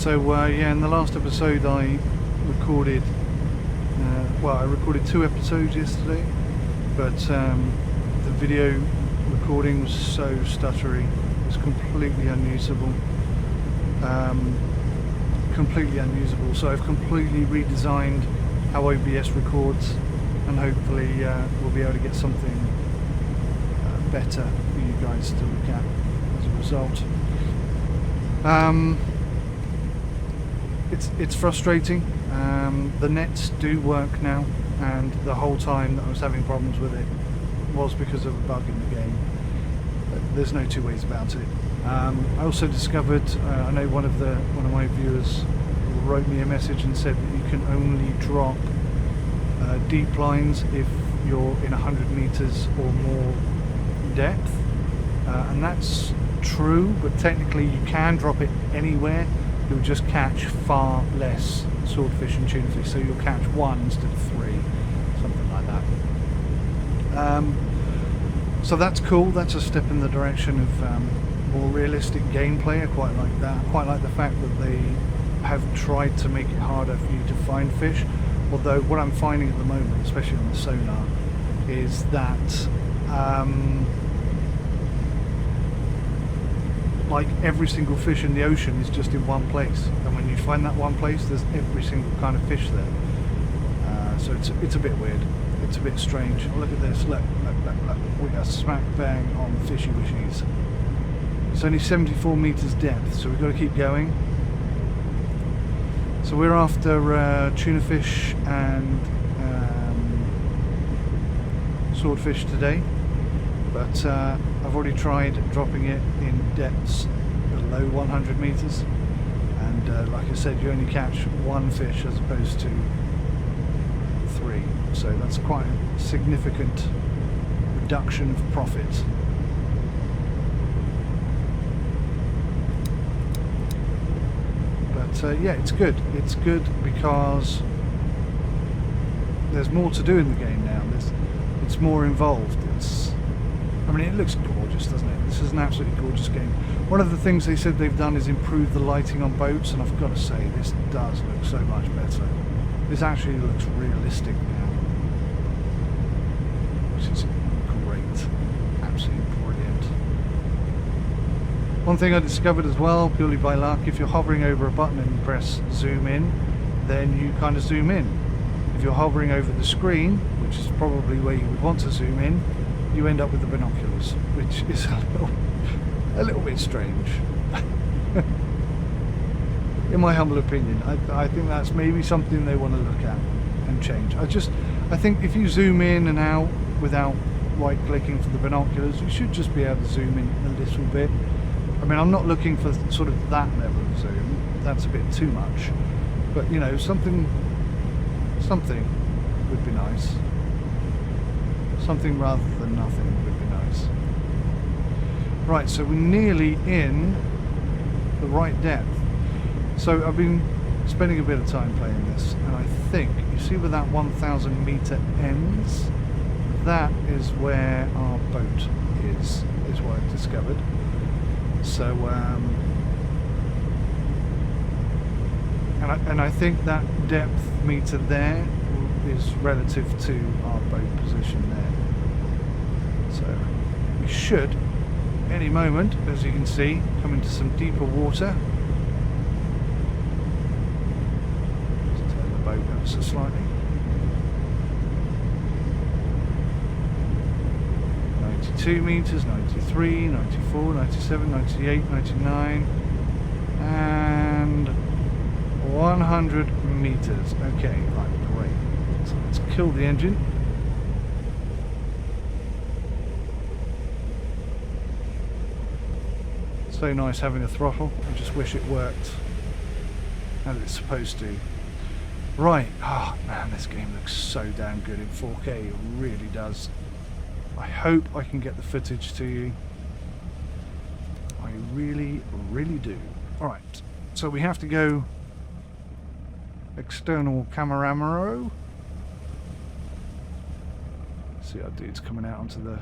Yeah, in the last episode I recorded, I recorded 2 episodes yesterday, but the video recording was so stuttery, it was completely unusable. So I've completely redesigned how OBS records, and hopefully we'll be able to get something better for you guys to look at as a result. It's frustrating. The nets do work now, and the whole time that I was having problems with it was because of a bug in the game. There's no two ways about it. I also discovered, I know one of my viewers wrote me a message and said that you can only drop deep lines if you're in 100 meters or more depth, and that's true, but technically you can drop it anywhere. You'll just catch far less swordfish and tunafish, so you'll catch 1 instead of 3, something like that. So that's cool. That's a step in the direction of more realistic gameplay. I quite like that. I quite like the fact that they have tried to make it harder for you to find fish, although what I'm finding at the moment, especially on the sonar, is that like every single fish in the ocean is just in one place, and when you find that one place, there's every single kind of fish there. So it's a bit weird. It's a bit strange. Look at this. Look. We got smack bang on fishy wishies. It's only 74 meters depth, so we've got to keep going. So we're after tunafish and swordfish today, but I've already tried dropping it in depths below 100 meters, and like I said, you only catch 1 fish as opposed to 3, so that's quite a significant reduction of profit. But yeah, it's good. It's good because there's more to do in the game now. It's more involved. I mean, it looks gorgeous, doesn't it? This is an absolutely gorgeous game. One of the things they said they've done is improve the lighting on boats, and I've got to say, this does look so much better. This actually looks realistic now, which is great. Absolutely brilliant. One thing I discovered as well, purely by luck, if you're hovering over a button and you press zoom in, then you kind of zoom in. If you're hovering over the screen, which is probably where you would want to zoom in, you end up with the binoculars, which is a little bit strange. In my humble opinion, I think that's maybe something they want to look at and change. I think if you zoom in and out without right clicking for the binoculars, you should just be able to zoom in a little bit. I mean, I'm not looking for sort of that level of zoom, that's a bit too much, but you know, something would be nice. Something rather than nothing would be nice. Right, so we're nearly in the right depth. So I've been spending a bit of time playing this, and I think, you see where that 1,000 meter ends? That is where our boat is what I've discovered. So, and I think that depth meter there is relative to our boat position there. So we should, any moment, as you can see, come into some deeper water. Let's turn the boat ever so slightly. 92 meters, 93, 94, 97, 98, 99, and 100 meters. Okay, right, great. So let's kill the engine. So nice having a throttle. I just wish it worked as it's supposed to. Right, oh man, this game looks so damn good in 4K, it really does. I hope I can get the footage to you. I really, really do. Alright, so we have to go external camera. See our dude's coming out onto the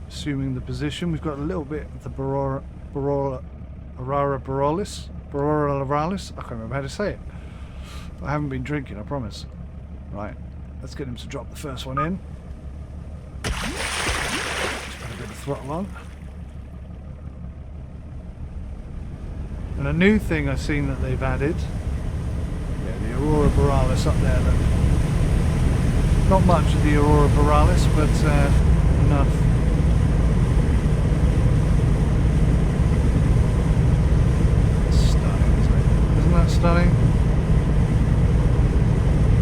assuming the position. We've got a little bit of the barometer Aurora Borealis. Borealis. I can't remember how to say it. I haven't been drinking, I promise. Right, let's get him to drop the first one in. Just put a bit of throttle on. And a new thing I've seen that they've added. Yeah, the Aurora Borealis up there. Look. Not much of the Aurora Borealis, but enough. Stunning, isn't it? Isn't that stunning?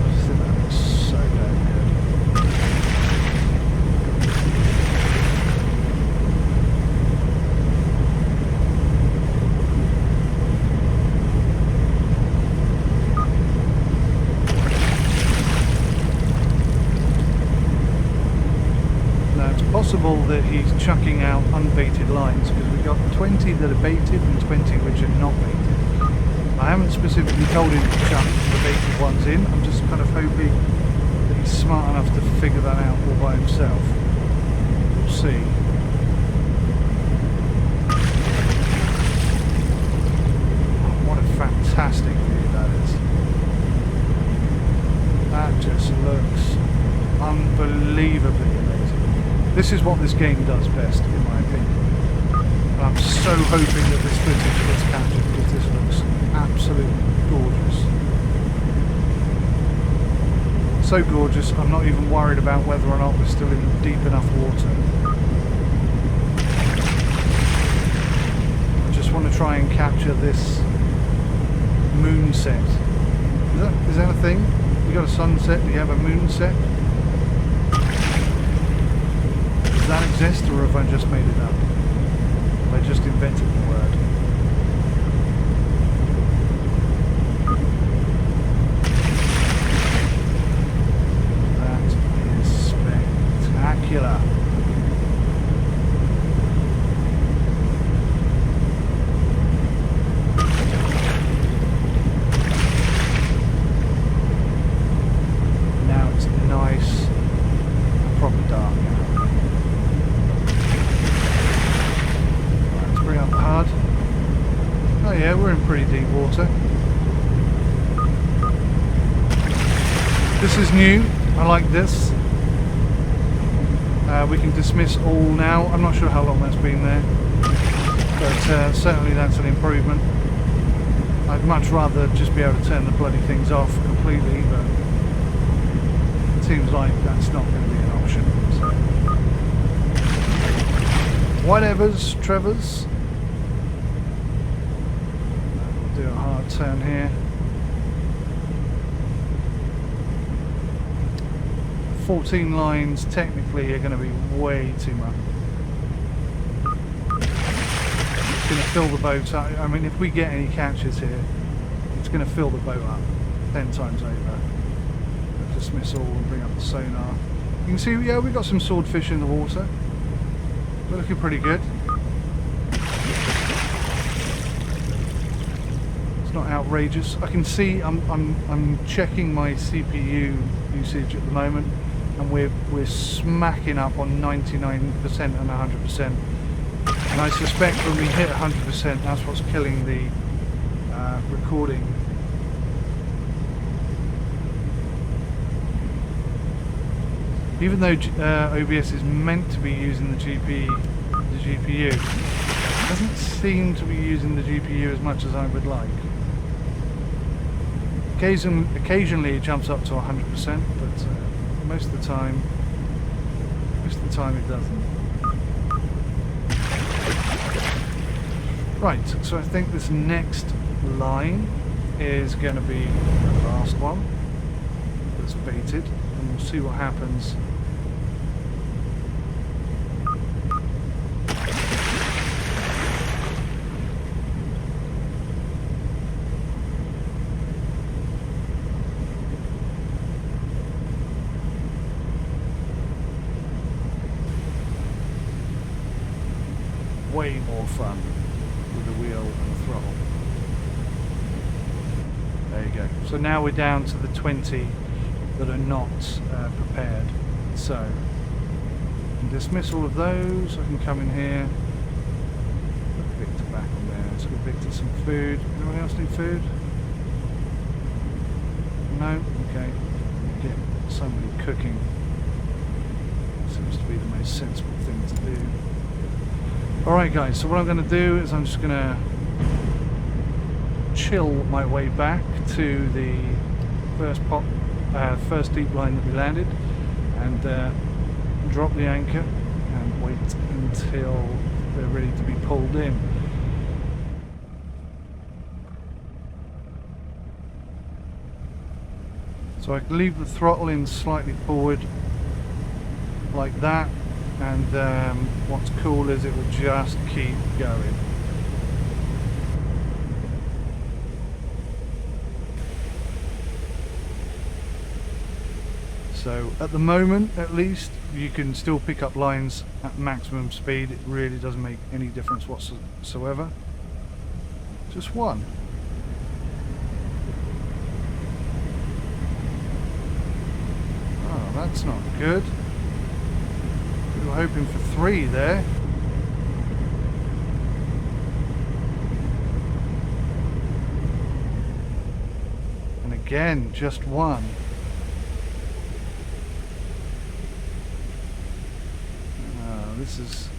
I just think that looks so damn good. Possible that he's chucking out unbaited lines, because we've got 20 that are baited and 20 which are not baited. I haven't specifically told him to chuck the baited ones in. I'm just kind of hoping that he's smart enough to figure that out all by himself. We'll see. Oh, what a fantastic view that is. That just looks unbelievably amazing. This is what this game does best, in my opinion. And I'm so hoping that this footage gets captured, because this looks absolutely gorgeous. So gorgeous, I'm not even worried about whether or not we're still in deep enough water. I just want to try and capture this moonset. Is that a thing? You got a sunset, you have a moonset? Does that exist, or have I just made it up? Have I just invented the word? That is spectacular. Now it's nice and proper dark. Oh yeah, we're in pretty deep water. This is new. I like this. We can dismiss all now. I'm not sure how long that's been there, but certainly that's an improvement. I'd much rather just be able to turn the bloody things off completely, but it seems like that's not going to be an option. So. Whatevers, Trevors. Do a hard turn here. 14 lines technically are going to be way too much. It's going to fill the boat up. I mean, if we get any catches here, it's going to fill the boat up 10 times over. Dismiss all and bring up the sonar. You can see, yeah, we've got some swordfish in the water. We're looking pretty good. Not outrageous. I can see I'm checking my CPU usage at the moment, and we're smacking up on 99% and 100%. And I suspect when we hit 100%, that's what's killing the recording. Even though OBS is meant to be using the GPU, it doesn't seem to be using the GPU as much as I would like. Occasionally it jumps up to 100%, but most of the time it doesn't. Right, so I think this next line is going to be the last one that's baited, and we'll see what happens. Way more fun with the wheel and the throttle. There you go. So now we're down to the 20 that are not prepared. So I can dismiss all of those. I can come in here. Put Victor back on there. So we Victor some food. Anyone else need food? No? Okay. Get somebody cooking. Seems to be the most sensible thing to do. Alright guys, so what I'm going to do is I'm just going to chill my way back to the first deep line that we landed, and drop the anchor and wait until they're ready to be pulled in. So I can leave the throttle in slightly forward like that, and what's cool is it will just keep going. So at the moment, at least, you can still pick up lines at maximum speed. It really doesn't make any difference whatsoever. Just one. Oh, that's not good. We were hoping for 3 there. And again, just 1. This is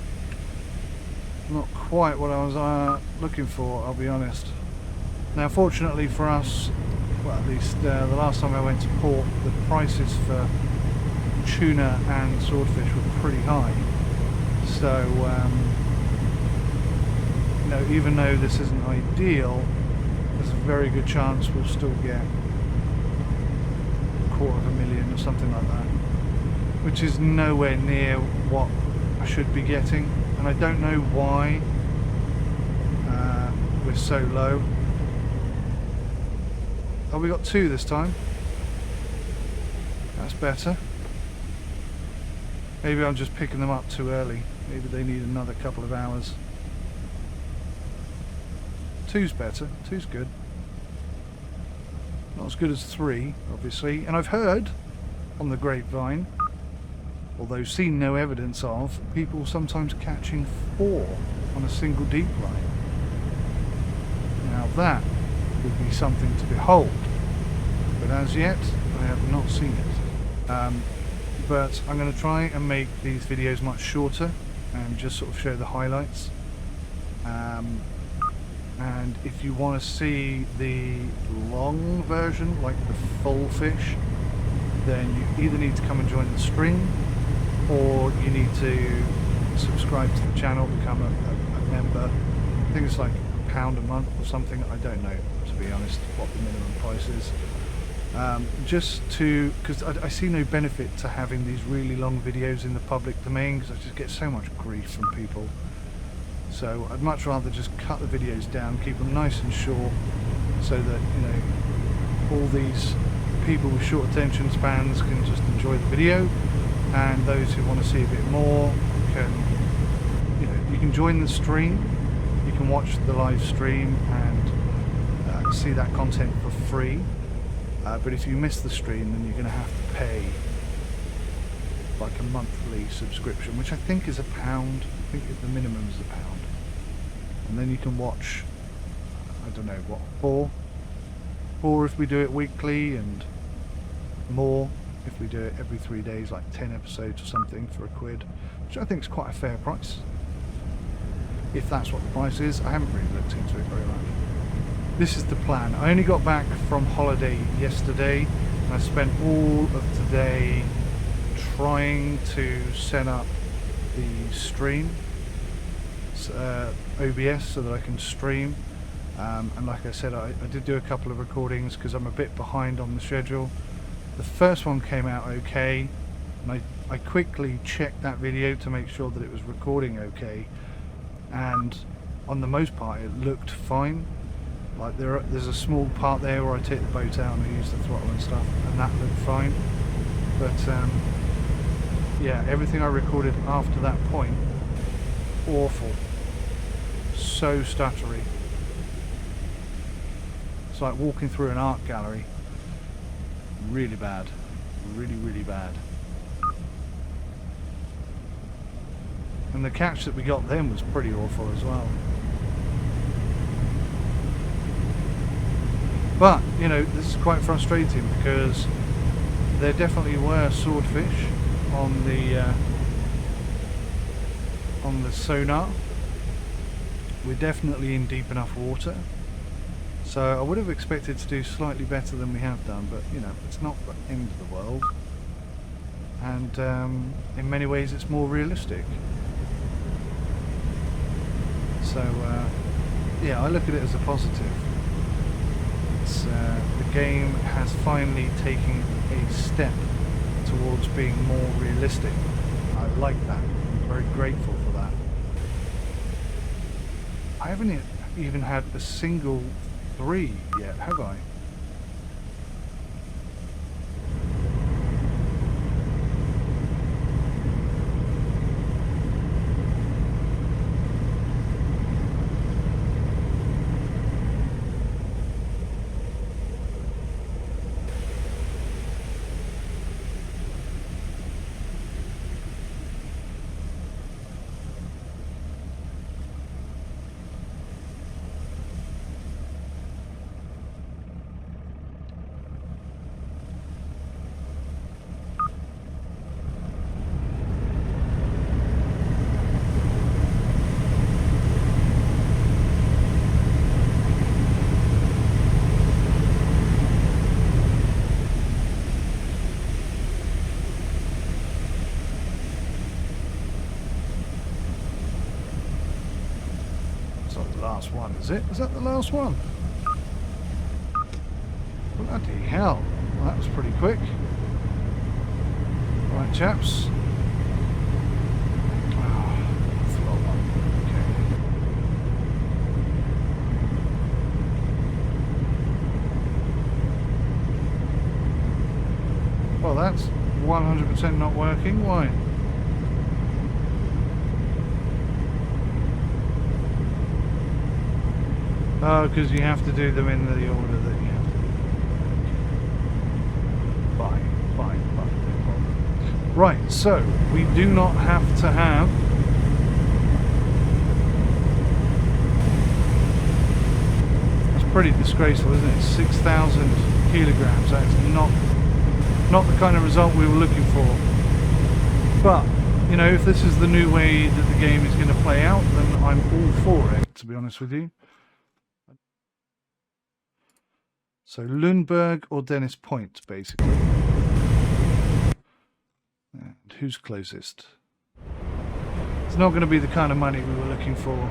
not quite what I was looking for, I'll be honest. Now fortunately for us, well at least the last time I went to port, the prices for tuna and swordfish were pretty high. So you know, even though this isn't ideal, there's a very good chance we'll still get $250,000 or something like that, which is nowhere near what I should be getting, and I don't know why we're so low. Oh, we got 2 this time. That's better. Maybe I'm just picking them up too early. Maybe they need another couple of hours. 2's better. 2's good. Not as good as 3, obviously. And I've heard on the grapevine, although seen no evidence of, people sometimes catching 4 on a single deep line. Now that would be something to behold, but as yet I have not seen it. But I'm going to try and make these videos much shorter and just sort of show the highlights. And if you want to see the long version, like the full fish, then you either need to come and join the stream, or you need to subscribe to the channel, become a member. I think it's like £1 a month or something. I don't know, to be honest, what the minimum price is. Just to, because I see no benefit to having these really long videos in the public domain, because I just get so much grief from people. So I'd much rather just cut the videos down, keep them nice and short, so that, you know, all these people with short attention spans can just enjoy the video, and those who want to see a bit more can, you know, you can join the stream, you can watch the live stream and see that content for free. But if you miss the stream, then you're going to have to pay like a monthly subscription, which I think is £1. I think the minimum is £1, and then you can watch, I don't know what, 4 if we do it weekly, and more if we do it every 3 days, like 10 episodes or something for £1, which I think is quite a fair price, if that's what the price is. I haven't really looked into it very much. This is the plan. I only got back from holiday yesterday, and I spent all of today trying to set up the stream, OBS, so that I can stream. And like I said, I did do a couple of recordings because I'm a bit behind on the schedule. The first one came out okay, and I quickly checked that video to make sure that it was recording okay, and on the most part it looked fine. Like there's a small part there where I take the boat out and I use the throttle and stuff, and that looked fine. But yeah, everything I recorded after that point, awful. So stuttery. It's like walking through an art gallery. Really bad. Really, really bad. And the catch that we got then was pretty awful as well. But, you know, this is quite frustrating because there definitely were swordfish on the sonar. We're definitely in deep enough water. So I would have expected to do slightly better than we have done, but, you know, it's not the end of the world. And in many ways it's more realistic. So, yeah, I look at it as a positive. It's, the game has finally taken a step towards being more realistic. I like that. I'm very grateful for that. I haven't even had a single 3 yet, have I? Last one, is it? Is that the last one? Bloody hell. Well, that was pretty quick. Right, chaps. Oh, floor one. Okay. Well, that's 100% not working. Why? Oh, because you have to do them in the order that you have to do them. Fine, fine, fine, no problem. Right, so we do not have to have that's pretty disgraceful, isn't it? 6,000 kilograms. That's not the kind of result we were looking for. But, you know, if this is the new way that the game is going to play out, then I'm all for it, to be honest with you. So Lundberg or Dennis Point, basically. And who's closest? It's not going to be the kind of money we were looking for.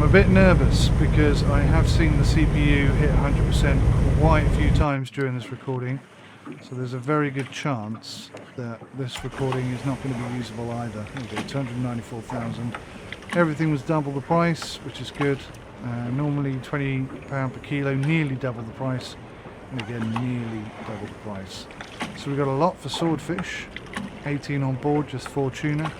A bit nervous because I have seen the CPU hit 100% quite a few times during this recording, so there's a very good chance that this recording is not going to be usable either. Okay, 294,000. Everything was double the price, which is good. Normally £20 per kilo, nearly double the price, and again nearly double the price. So we got a lot for swordfish, 18 on board, just 4 tuna.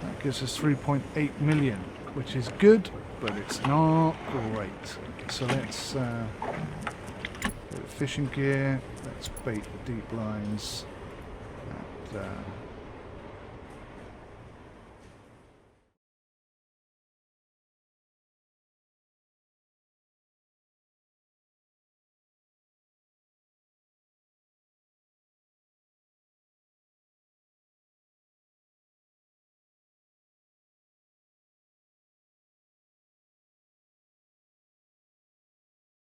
That gives us 3.8 million. Which is good, but it's not great. So let's fishing gear, let's bait the deep lines, and